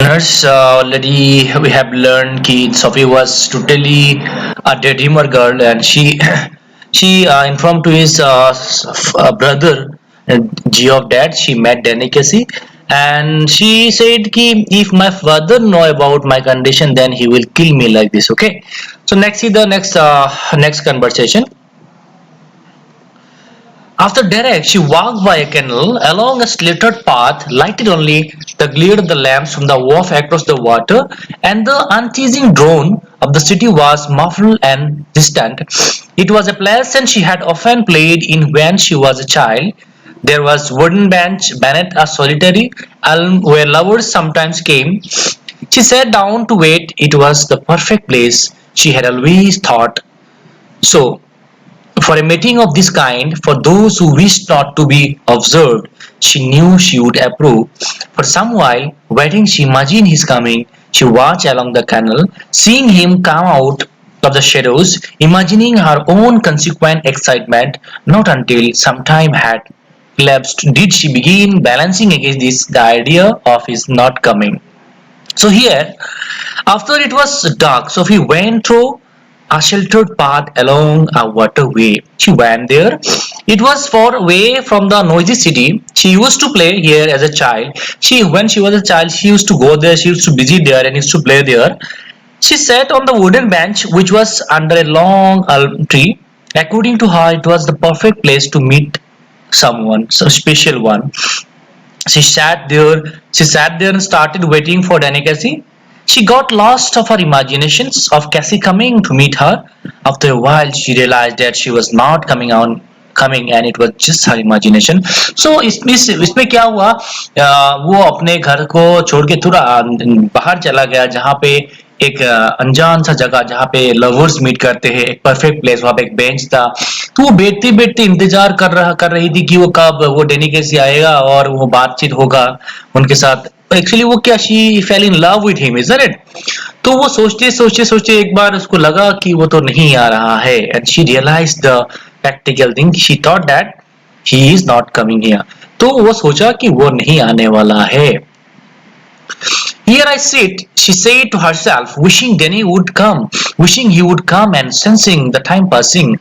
Listeners, already we have learned that Sophie was totally a dreamer girl, and she informed to his brother Geoff that she met Delicacy, and she said कि if my father know about my condition, then he will kill me like this. Okay, so next see the next conversation. After Derek, she walked by a canal along a slittered path, lighted only the glare of the lamps from the wharf across the water, and the unceasing drone of the city was muffled and distant. It was a place and she had often played in when she was a child. There was wooden bench beneath a solitary elm where lovers sometimes came. She sat down to wait. It was the perfect place, she had always thought. So, for a meeting of this kind, for those who wished not to be observed, she knew she would approve. For some while, waiting, she imagined his coming. She watched along the canal, seeing him come out of the shadows, imagining her own consequent excitement. Not until some time had elapsed did she begin balancing against this the idea of his not coming. So here, after it was dark, Sophie went through a sheltered path along a waterway. She went there. It was far away from the noisy city. She used to play here as a child. When she was a child, she used to go there. She used to visit there and used to play there. She sat on the wooden bench, which was under a long elm tree. According to her, it was the perfect place to meet someone, some special one. She sat there. She sat there and started waiting for Delicacy. She got lost of her imaginations of Cassie coming to meet her. After a while, she realized that she was not coming and it was just her imagination. So इसमें क्या हुआ, वो अपने घर को छोड़ के थोड़ा बाहर चला गया जहाँ पे एक अनजान सा जगह जहाँ पे लवर्स मीट करते हैं, एक परफेक्ट प्लेस, वहाँ पे एक बेंच था। तो वो बैठते बैठते इंतजार कर रही थी कि वो कब वो डेनिकेसी आएगा और वो बातचीत होगा उनके साथ। एक्चुअली वो क्या, she fail in love with him, isn't it? तो वो सोचते एक बार उसको लगा कि वो तो नहीं आ रहा है, and she realise the practical thing, she thought that he is not coming here. तो वो सोचा कि वो नहीं आने वाला है। Here I sit, she said to herself, wishing Denny would come, wishing he would come and sensing the time passing.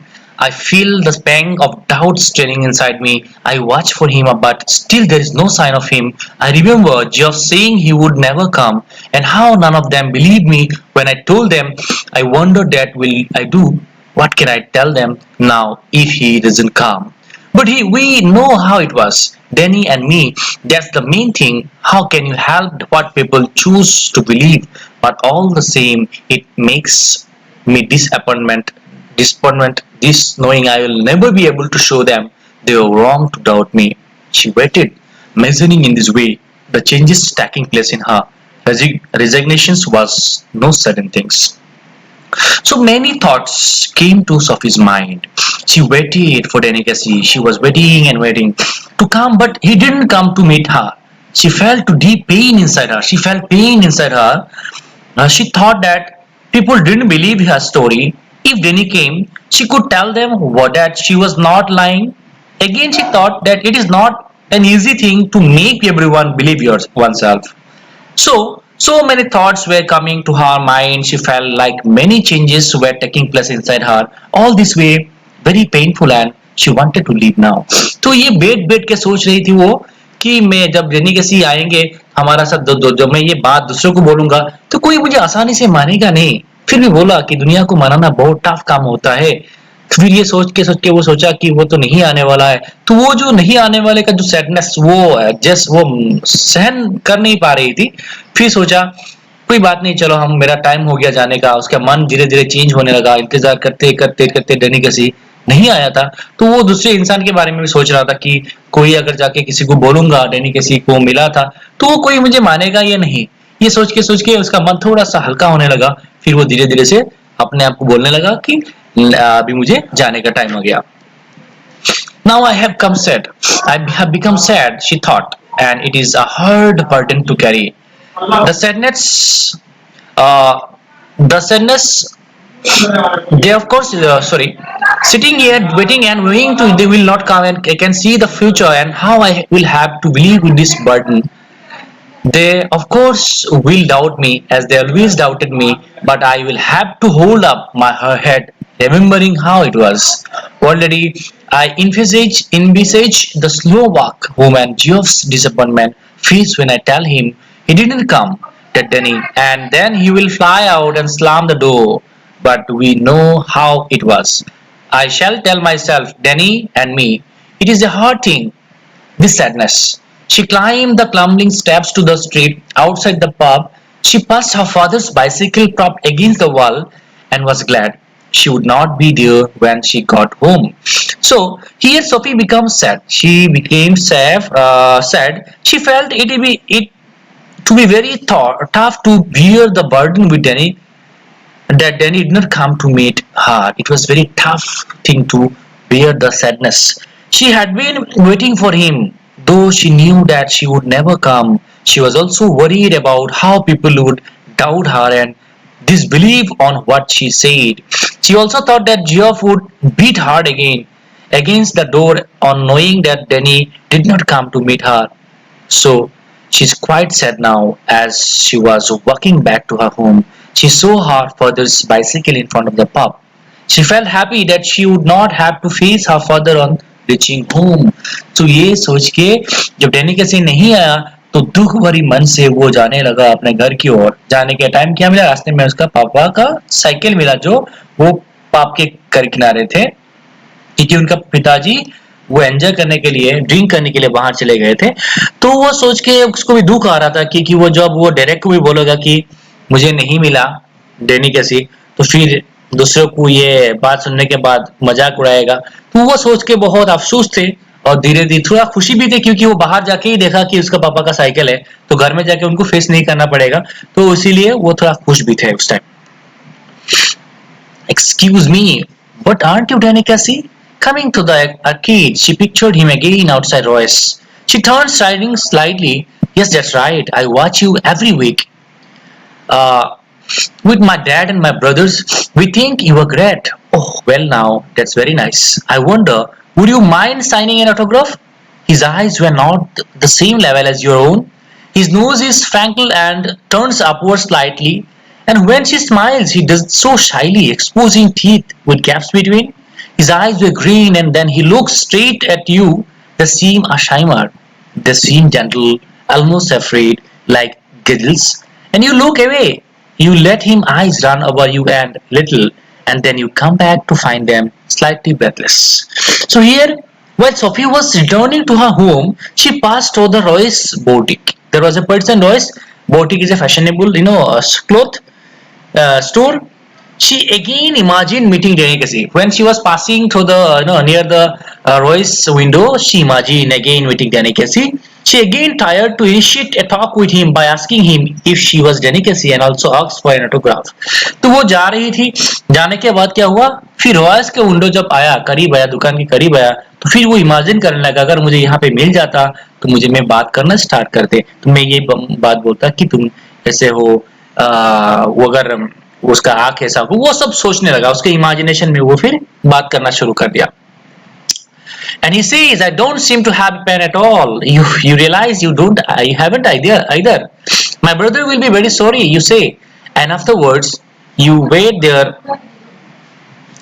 I feel the pang of doubt stirring inside me. I watch for him, but still there is no sign of him. I remember Geoff saying he would never come, and how none of them believed me when I told them. I wonder that will I do. What can I tell them now if he doesn't come? But we know how it was, Danny and me. That's the main thing. How can you help what people choose to believe? But all the same, it makes me disappointment, this knowing I will never be able to show them they were wrong to doubt me. She waited, measuring in this way the changes taking place in her. Resignations was no sudden things. So many thoughts came to Sophie's mind. She waited for Delicacy. She was waiting and waiting to come, but he didn't come to meet her. She felt deep pain inside her. She felt pain inside her. She thought that people didn't believe her story. If Denny came, she could tell them that she was not lying. Again, she thought that it is not an easy thing to make everyone believe oneself. So many thoughts were coming to her mind. She felt like many changes were taking place inside her. All this way, very painful, and she wanted to leave now. तो ये बैठ बैठ के सोच रही थी वो कि मैं जब रेनी कैसी आएंगे हमारा साथ जब मैं ये बात दूसरों को बोलूंगा तो कोई मुझे आसानी से मानेगा नहीं। फिर भी बोला कि दुनिया को मनाना बहुत टफ काम होता है। फिर ये सोच के वो सोचा कि वो तो नहीं आने वाला है, तो वो जो नहीं आने वाले का जो सैडनेस वो जस्ट वो सहन कर नहीं पा रही थी। फिर सोचा कोई बात नहीं, चलो हम मेरा टाइम हो गया जाने का। उसका मन धीरे धीरे चेंज होने लगा। इंतजार करते करते करते डनी कैसी नहीं आया था, तो वो दूसरे इंसान के बारे में भी सोच रहा था कि कोई अगर जाके किसी को बोलूंगा डैनी किसी को मिला था तो वो कोई मुझे मानेगा या नहीं। ये सोच के उसका मन थोड़ा सा हल्का होने लगा। फिर वो धीरे धीरे से अपने आप को बोलने लगा कि अभी मुझे जाने का टाइम हो गया। Now I have come sad. I have become sad, she thought, and it is a hard burden to carry. The sadness, uh, the sadness they of course sorry, sitting here waiting and waiting to they will not come, and I can see the future and how I will have to believe in this burden. They, of course, will doubt me as they always doubted me, but I will have to hold up my her head, remembering how it was. Already, I envisage the slow walk home and Geoff's disappointment face when I tell him he didn't come, that Denny, and then he will fly out and slam the door. But we know how it was. I shall tell myself, Denny and me, it is a hard thing, this sadness. She climbed the crumbling steps to the street outside the pub. She passed her father's bicycle propped against the wall and was glad she would not be there when she got home. So here Sophie becomes sad. She became sad. She felt it to be very tough to bear the burden with Danny, that Danny did not come to meet her. It was very tough thing to bear the sadness. She had been waiting for him, though she knew that she would never come. She was also worried about how people would doubt her and disbelieve on what she said. She also thought that Geoff would beat hard again against the door on knowing that Danny did not come to meet her. So she's quite sad now as she was walking back to her home. She saw her father's bicycle in front of the pub. She felt happy that she would not have to face her father on reaching home. तो ये सोच के जब Danny कैसे नहीं आया तो दुख भरी मन से वो जाने लगा अपने घर की ओर। जाने के टाइम क्या मिला? रास्ते में उसका पापा का साइकिल मिला जो वो पाप के घर किनारे थे, क्योंकि उनका पिताजी वो एंजॉय करने के लिए ड्रिंक करने के लिए बाहर चले गए थे। तो वो सोच के उसको भी दुख आ रहा था कि वो जब वो डायरेक्ट को भी बोलेगा कि मुझे नहीं मिला डेनी कैसी, तो फिर दूसरों को ये बात सुनने के बाद मजाक उड़ाएगा। तो वो सोच के बहुत अफसोस थे और धीरे धीरे थोड़ा खुशी भी थे क्योंकि वो बाहर जाके ही देखा कि उसका पापा का साइकिल है तो घर में जाके उनको फेस नहीं करना पड़ेगा, तो इसीलिए वो थोड़ा खुश भी थे उस time. Excuse me, but aren't you Danny Cassie? Coming to the arcade, she pictured him again outside Royce. She turned striding slightly. Yes, that's right. I watch you every week. Uh, with my dad and my brothers, we think you are great. Oh, well now, that's very nice. I wonder, would you mind signing an autograph? His eyes were not the same level as your own. His nose is frankled and turns upward slightly, and when she smiles, he does so shyly, exposing teeth with gaps between. His eyes were green, and then he looks straight at you. They seem a shimmer. They seem gentle, almost afraid, like giggles. And you look away. You let him eyes run over you and little, and then you come back to find them slightly breathless. So here, while Sophie was returning to her home, she passed through the Royce boutique. There was a person Royce boutique is a fashionable, cloth store. She again imagined meeting Danny Casey. When she was passing through the, near the Royce window, she imagined again meeting Danny Casey. She again tried to initiate a talk with him by asking him if she was Danny Casey and also asked for an autograph. तो वो जा रही थी, जाने के बाद क्या हुआ, फिर रॉयस के विंडो जब आया, करीब आया, दुकान के करीब आया, तो फिर वो इमेजिन करने लगा अगर मुझे यहाँ पे मिल जाता तो मुझे मैं बात करना स्टार्ट करते, तो मैं ये बात बोलता कि तुम ऐसे हो, वो अगर उसका आंख ऐसा हो, वो सब सोचने लगा उसके इमेजिनेशन में, वो फिर बात करना शुरू कर दिया। And he says, I don't seem to have a pen at all. You realize you haven't either. My brother will be very sorry, you say. And afterwards, you wait there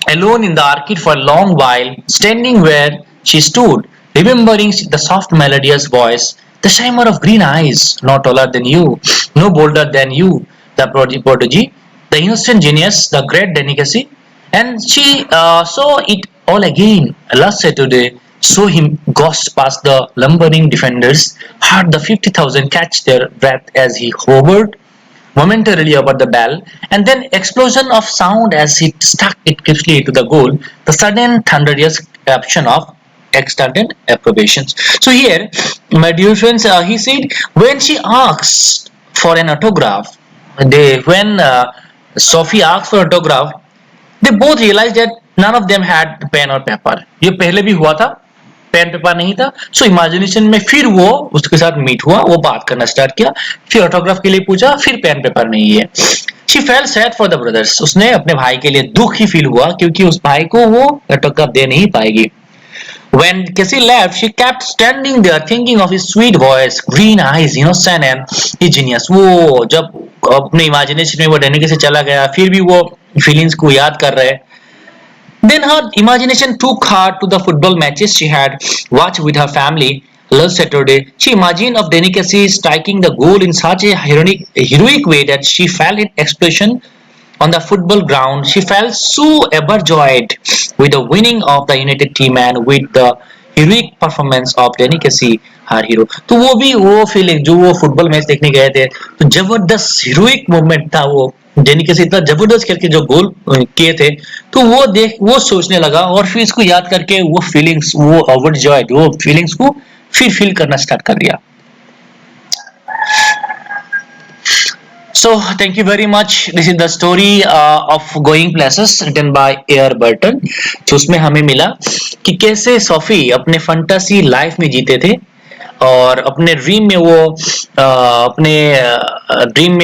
alone in the arcade for a long while, standing where she stood, remembering the soft melodious voice, the shimmer of green eyes, no taller than you, no bolder than you, the prodigy, the innocent genius, the great delicacy. And she saw it all again last Saturday, saw him ghost past the lumbering defenders, heard the 50,000 catch their breath as he hovered momentarily over the bell, and then explosion of sound as he stuck it crisply to the goal, the sudden thunderous eruption of extended approbations. So here, my dear friends, he said when she asked for an autograph, when Sophie asked for autograph, they both realized that none of them had pen or paper. ये पहले भी हुआ था, pen paper नहीं था। सो imagination में फिर वो उसके साथ मीट हुआ, वो बात करना स्टार्ट किया, फिर ऑटोग्राफ के लिए पूछा, फिर पेन पेपर नहीं है। She felt sad for the brothers, उसने अपने भाई के लिए दुख ही फील हुआ क्योंकि उस भाई को वो ऑटोग्राफ दे नहीं पाएगी। When Cassie left, she kept standing there thinking of his sweet voice, green eyes, innocent and ingenious. वो जब अपने imagination में वो डेनिके से चला गया, फिर भी वो feelings को याद कर रहे. Then her imagination took her to the football matches she had watched with her family last Saturday. She imagined of Denikasi striking the goal in such a heroic way that she felt an expression on the football ground. She felt so overjoyed with the winning of the United team and with the heroic performance of Denikasi, her hero. तो वो भी वो feeling जो वो football match देखने गए थे तो जबरदस्त हीरोइक मूवमेंट था वो डेनिकेसी इतना जबरदस्त खेल के जो गोल किए थे तो वो देख वो सोचने लगा और फिर इसको याद करके वो फीलिंग्स वो ओवरजॉयड वो फीलिंग्स को फिर फील करना स्टार्ट कर दिया. So thank you very much. This is the story of Going Places written by Air Burton. जो उसमें हमें मिला कि कैसे सोफी अपने फंटासी लाइफ में जीते थे और अपने ड्रीम में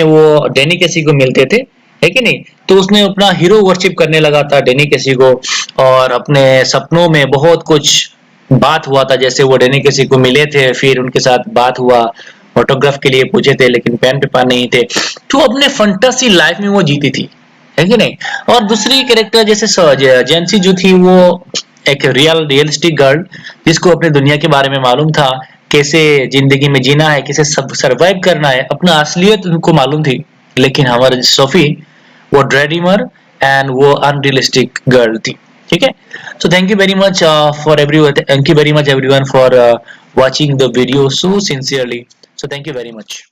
वो डेनी कैसी को मिलते थे है कि नहीं. तो उसने अपना हीरो वर्शिप करने लगा था डेनी कैसी को और अपने सपनों में बहुत कुछ बात हुआ था जैसे वो डेनी कैसी को मिले थे फिर उनके साथ बात हुआ ऑटोग्राफ के लिए पूछे थे लेकिन पेन पेपर नहीं थे तो अपने फंटासी लाइफ में वो जीती थी है कि नहीं. और दूसरी कैरेक्टर जैसे जेंसी जो थी वो एक रियलिस्टिक गर्ल जिसको अपनी दुनिया के बारे में मालूम था कैसे जिंदगी में जीना है कैसे सब सरवाइव करना है अपना असलियत उनको मालूम थी. लेकिन हमारी सोफी वो ड्रेडिमर एंड वो अनरियलिस्टिक गर्ल थी. ठीक है. So thank you very much for everyone. Thank you very much everyone for watching the video so sincerely. So thank you very much.